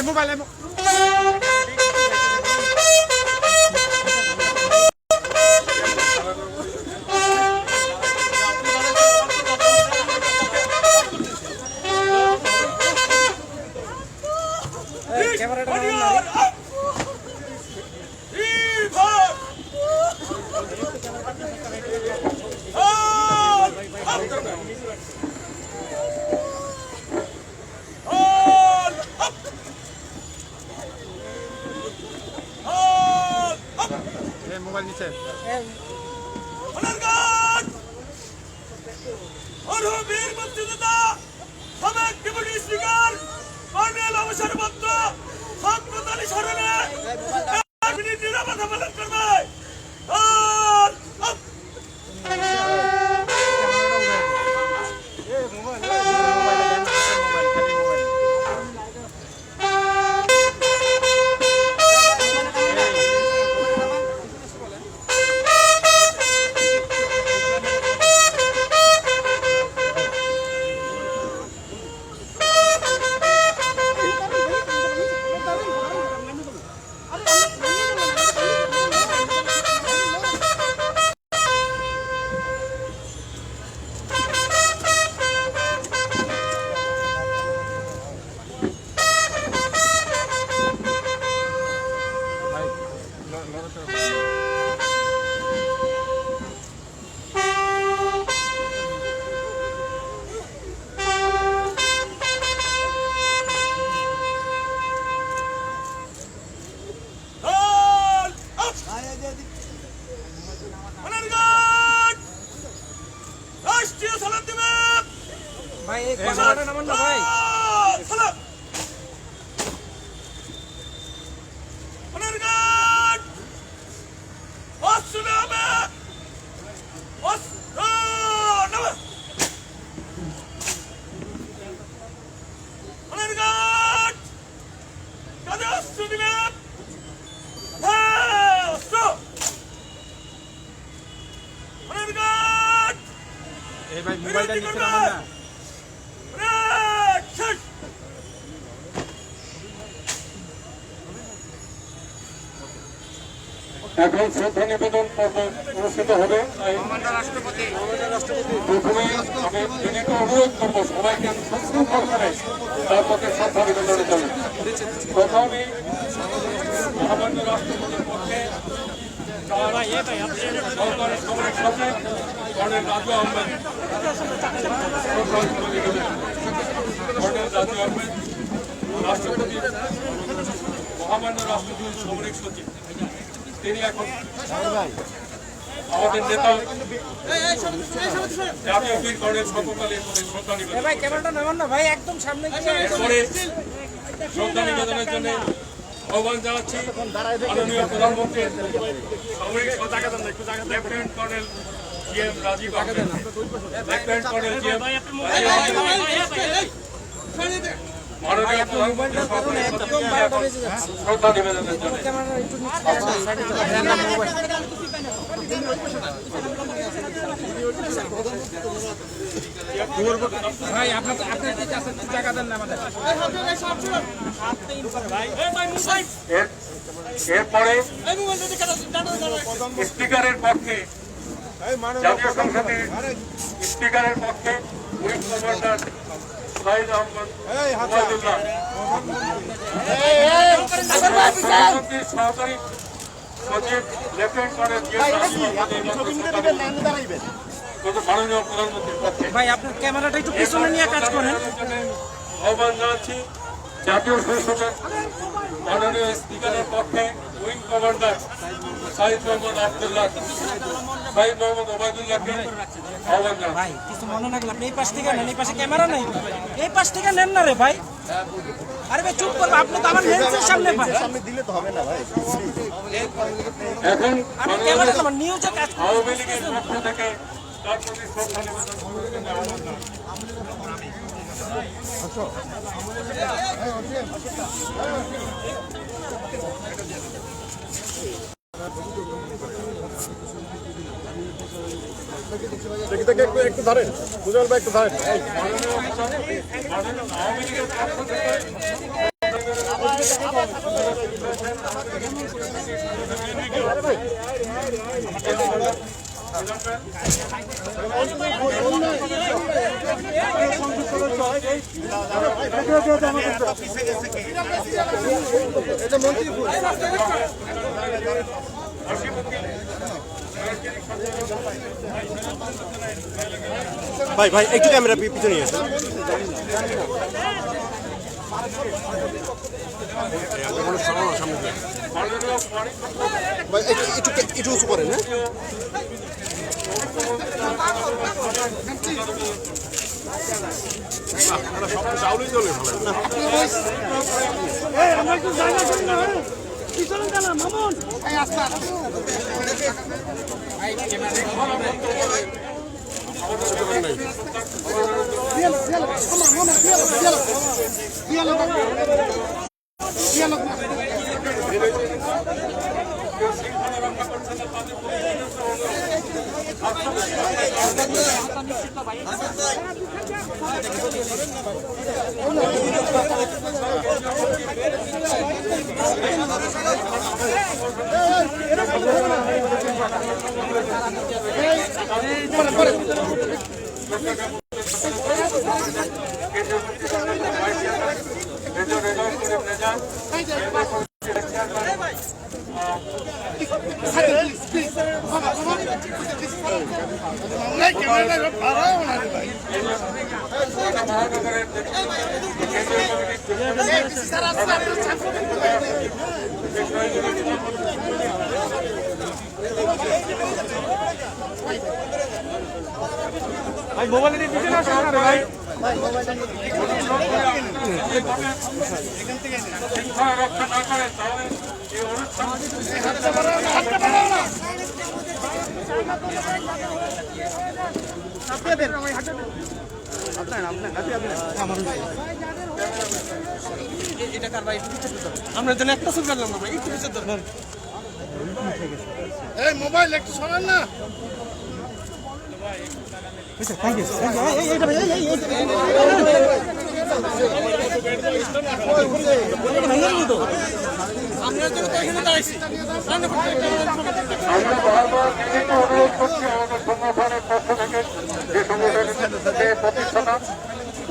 Mobile নিচে ভাই এক পাশে নামান না ভাই এই ভাই মোবাইলটা নিচে নামান না এখন শ্রদ্ধা নিবেদন পর্ব অনুষ্ঠিত হবে। প্রথমে আমি বিনীত অনুরোধ করবো সবাইকে সুশৃঙ্খল করে তার পক্ষে শ্রদ্ধা নিবেদনের জন্য। প্রথমে মহামান্য রাষ্ট্রপতির পক্ষে সরকারের সামরিক সচিব কর্নেল রাজু আহমেদ, কর্নেল রাজু আহমেদ রাষ্ট্রপতি, মহামান্য রাষ্ট্রদূত সামরিক সচিব, তিনি এখন আমাদের নেতা জাতীয় বীর কর্নেল শওকত আলী শ্রদ্ধা নিবেদন। ভাই ক্যামেরাটা নামান না ভাই, একদম সামনে এরপরে শ্রদ্ধা নিবেদনের জন্য আহ্বান জানাচ্ছি মাননীয় প্রধানমন্ত্রী সামরিক lieutenant colonel GM Rajib Ahmed, lieutenant colonel GM মাননীয় প্রধানমন্ত্রী শ্রদ্ধা নিবেদনের জন্য। ভাই আপনার জায়গা দেন না আমাদের। এরপরে স্পিকারের পক্ষে জাতীয় সংসদের স্পিকারের পক্ষে উইং কমান্ডার সাইদ আহমদ ওবায়দুল্লাহ, প্রধানমন্ত্রীর সহকারী সচিব লেফটেন্যান্ট কর্নেল মাননীয় প্রধানমন্ত্রীর পক্ষে ভাই আপনার ক্যামেরাটা একটু পিছনে নিয়ে কাজ করেন। আহ্বান জানাচ্ছি জাতীয় সংসদের মাননীয় স্পিকারের পক্ষে উইং কমান্ডার সাইদ মোহাম্মদ আবদুল্লাহ, সাইদ মোহাম্মদ ওবায়দুল্লাহকে আহ্বান জানাচ্ছি। ভাই কিছু মনে না আপনি এই পাশ থেকে নেন, এই পাশে ক্যামেরা নাই, এই পাশ থেকে নেন না রে ভাই। আরে ভাই চুপ করবে, আপনি তো আমার লেন্সের সামনে ভাই, সামনে দিলে তো হবে না ভাই। এখন আমি ক্যামেরা আমার নিউজে কাজ আওয়ামী লীগের পক্ষ থেকে তার প্রতি শ্রদ্ধা নিবেদন করতে আহ্বান জানাচ্ছি। একটু ধরেন বুঝল ভাই, একটু ধরেন। আওয়ামী লীগের পক্ষ থেকে ভাই ভাই একটু ক্যামেরা পিছনে নিয়ে আসুন। ভাই একটু উঁচু করেন, হ্যাঁ? আমরা একটু জায়গা করি না পিছনে গেল মামুন ভাই মোবাইল দিয়ে দিতে না ভাই রক্ষা না করেন তাহলে এই অনুষ্ঠান আমরা জন্য একটা ছবি করলাম না ভাই একটু পিছিয়ে ধরুন এই মোবাইল একটু শোনান না। আমরা বারবার নিজেকে অনুরোধ করছি আমাদের সংগঠনের পক্ষ থেকে যে সংগঠনের প্রতিষ্ঠাতা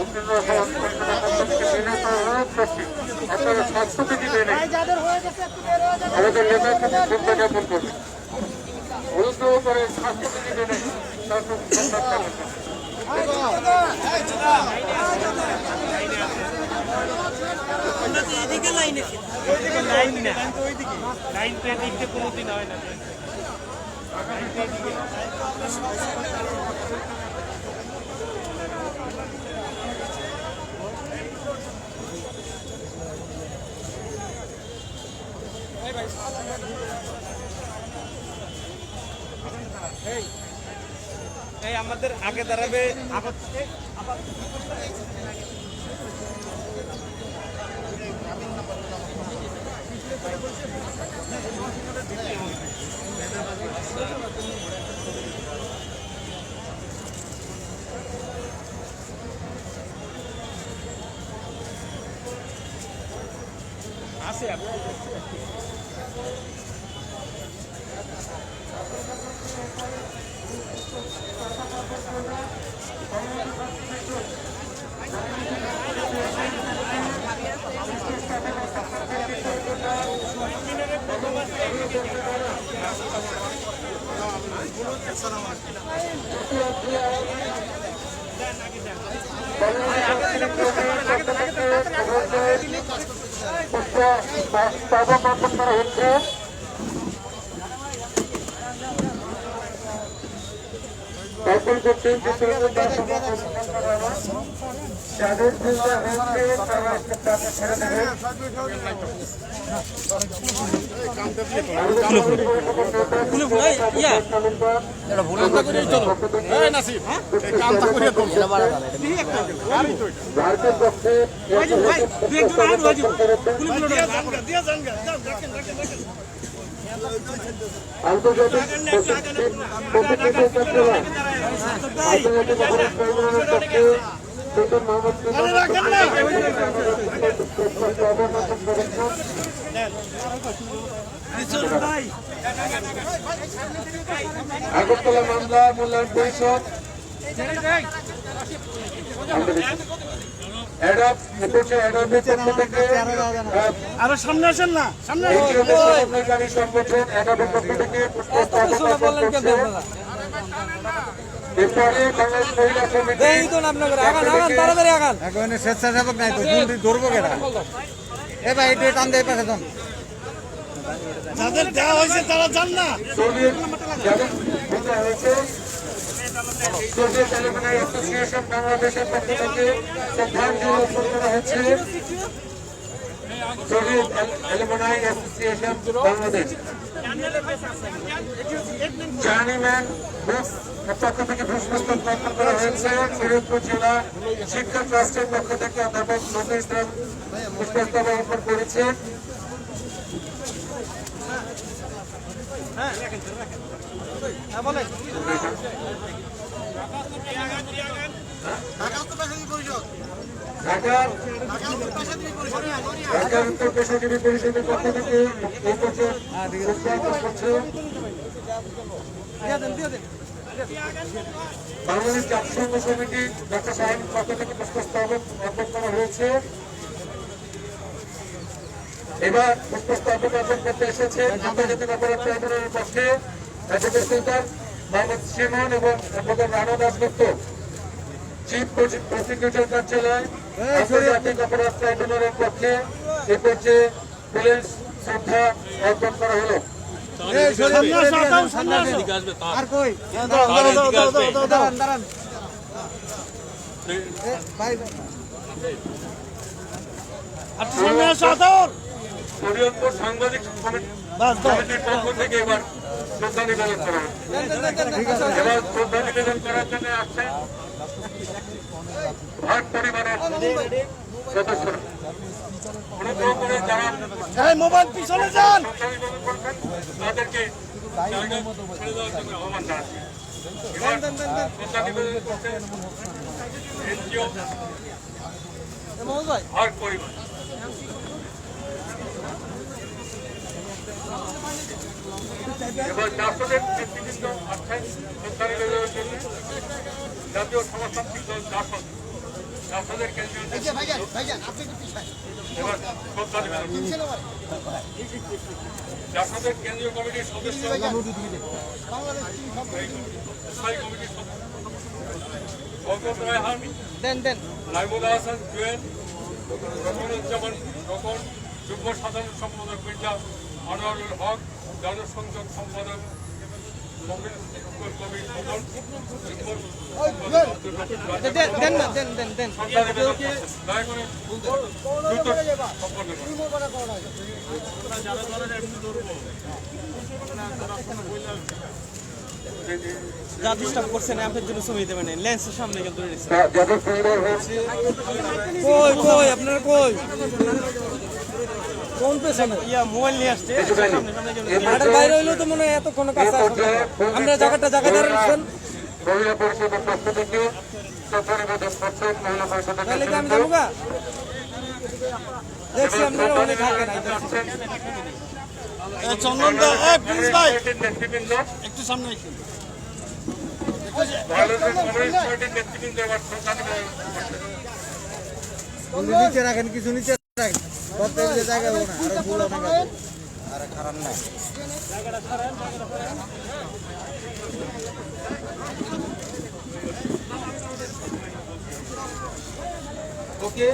উত্তীর্ণ সমাজ পরিচালনার পক্ষ থেকে বিনীত অনুরোধ করছি আপনারা স্বাস্থ্যবিধি মেনে আমাদের নেতাকে শ্রদ্ধা জ্ঞাপন করবেন। অনুগ্রহ করে স্বাস্থ্যবিধি মেনে তার প্রতি শ্রদ্ধা জ্ঞাপন করবেন। এদিকে লাইনে লাইন না লাইন তো এদিকে কোনোদিন হয় না এই আমাদের আগে দাঁড়াবে আছে যাদের চিন্তা হচ্ছে তারা তাকে ছেড়ে দেবে। ভারতের পক্ষে আন্তর্জাতিক প্রতিনিধি চট্টগ্রাম আন্তর্জাতিক অপরাধ ট্রাইব্যুনালের পক্ষে সুলতান মোহাম্মদ আগরতলা মামলা মূল্যায়ন পরিষদ আরো সামনে আসেন না, সামনে সমন্বয়কারী সংগঠন এগারো পক্ষ থেকে এরপরে বাংলাদেশ মহিলা সমিতি স্বেচ্ছাসেবক নাই তো ধরবো কেনা এ ভাই একটু টান দেয় পাশে যান যাদের দেওয়া হয়েছে তারা যান না। সোভিয়েত যাদের ভূমিকা হয়েছে সোভিয়েত অ্যালুমিনাই অ্যাসোসিয়েশন বাংলাদেশের পক্ষ থেকে শ্রদ্ধাঞ্জলি অর্পণ করা হচ্ছে। সোভিয়েত অ্যালুমিনাই অ্যাসোসিয়েশন বাংলাদেশ জার্নিম্যান পক্ষ থেকে পুষ্পস্তক অর্পণ করা হয়েছে। শরীয়তপুর জেলা শিক্ষা ট্রাস্টের পক্ষ থেকে অধ্যাপক নজরুল ইসলাম পুষ্পস্তক অর্পণ করেছে। ঢাকার উত্তর পেশাজীবী পরিষদের পক্ষ থেকে এই বছর করছে বাংলাদেশ জাতিসংঘ সমিতি ডক্টর সাহেবের পক্ষ থেকে পুষ্পস্তবক অর্পণ করা হয়েছে। এবার পুষ্পস্তবক অর্পণ করতে এসেছে আন্তর্জাতিক অপরাধ ট্রাইব্যুনালের পক্ষে অ্যাডভোকেট সুলতান মোহাম্মদ শিমন এবং advocate Rana Dasgupta, chief prosecutor কার্যালয় আন্তর্জাতিক অপরাধ ট্রাইব্যুনালের পক্ষে এ পর্যায়ে পুলিশ শ্রদ্ধা অর্পণ করা হলো। আর কই দাঁড়ান ভাই শরীয়তপুর সাংবাদিক সমিতির পক্ষ থেকে এবার শ্রদ্ধা নিবেদন করা হবে। এবার শ্রদ্ধা নিবেদন করার জন্য আসছে ভাট পরিবারের সদস্যরা। অনুগ্রহ করে যারা মোবাইল পিছনে যান, শ্রদ্ধা নিবেদন করবেন তাদেরকে জায়গা ছেড়ে দেওয়ার জন্য আহ্বান জানাচ্ছি। এবার শ্রদ্ধা নিবেদন করতে এনজিও ভাট পরিবার। এবার জাসদের নেতৃবৃন্দ আছেন শ্রদ্ধা নিবেদনের জন্য। জাতীয় সমাজতান্ত্রিক দল জাসদের কেন্দ্রীয় এবার শ্রদ্ধা নিবেদন জাসদের কেন্দ্রীয় কমিটির সদস্য স্থায়ী কমিটির সদস্য অগ্রত রায়হান, নাইমুল হাসান জুয়েল, রকনুজ্জামান রকন, যুগ্ম সাধারণ সম্পাদক মির্জা আনোয়ারুল হক, জনসংযোগ সম্পাদক যা ডিস্টার্ব করছেন আপনার জন্য ছবি দেবেন লেন্সের সামনে কিন্তু যাদের সুন্দর হয়েছে কই কই আপনারা কই কোন পেছনে ইয়া মোবাইল নিয়ে আসছে সামনে সামনে আড়ার বাইরে হইলো তো মনে হয় এতক্ষণ কাছে আমরা জায়গাটা দাঁড়াচ্ছেন মহিলা পরিষদের পক্ষ থেকে শ্রদ্ধা নিবেদন করছেন মহিলা পরিষদের তাহলে কি আমি যাবো দেখছি আপনারা অনেক থাকে না চন্দন দা প্লিজ ভাই নেতৃবৃন্দ একটু সামনে একটু বাংলাদেশ কমিউনিস্ট পার্টির নেতৃবৃন্দ এবার শ্রদ্ধা নিবেদন করছেন। নিচে রাখেন কিছু নিচে রাখেন প্রত্যেক জায়গা না আর ভুল অনেক আছে আর খারাপ না ওকে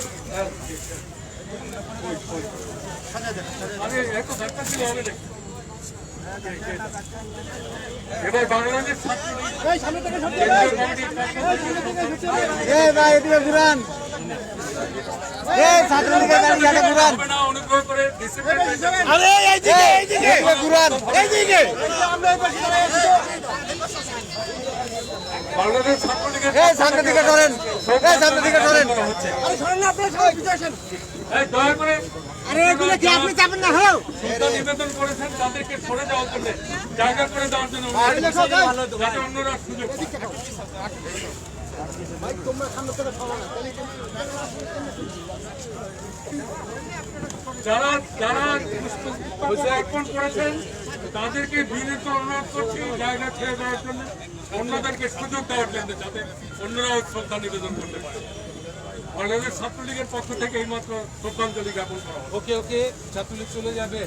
এবার বাংলাদেশ ভাই এদিকে ঘুরান ছাত্রলীগের গাড়ি ঘাটে ঘুরান অনুগ্রহ করে আরে এইদিকে ঘুরান এইদিকে বাংলাদেশ ছাত্রলীগের সামনের দিকে ধরেন সামনের দিকে ধরেন আরে শুনুন না আপনারা সবাই পিছনে আসেন দয়া করে আরে এগুলো কি আপনি যাবেন না হও শ্রদ্ধা নিবেদন করেছেন তাদেরকে সরে যাওয়ার জন্য জায়গা করে দেওয়ার জন্য যাতে অন্যরা সুযোগ যারা যারা অর্পণ করেছেন তাদেরকে বিনীত অনুরোধ করছি জায়গা ছেড়ে দেওয়ার জন্য, অন্যদেরকে সুযোগ দেওয়ার জন্য, যাতে অন্যরাও শ্রদ্ধা নিবেদন করতে পারে। বাংলাদেশ ছাত্রলীগের পক্ষ থেকে এইমাত্র শ্রদ্ধাঞ্জলি জ্ঞাপন করা হবে। ওকে ওকে, ছাত্রলীগ চলে যাবে।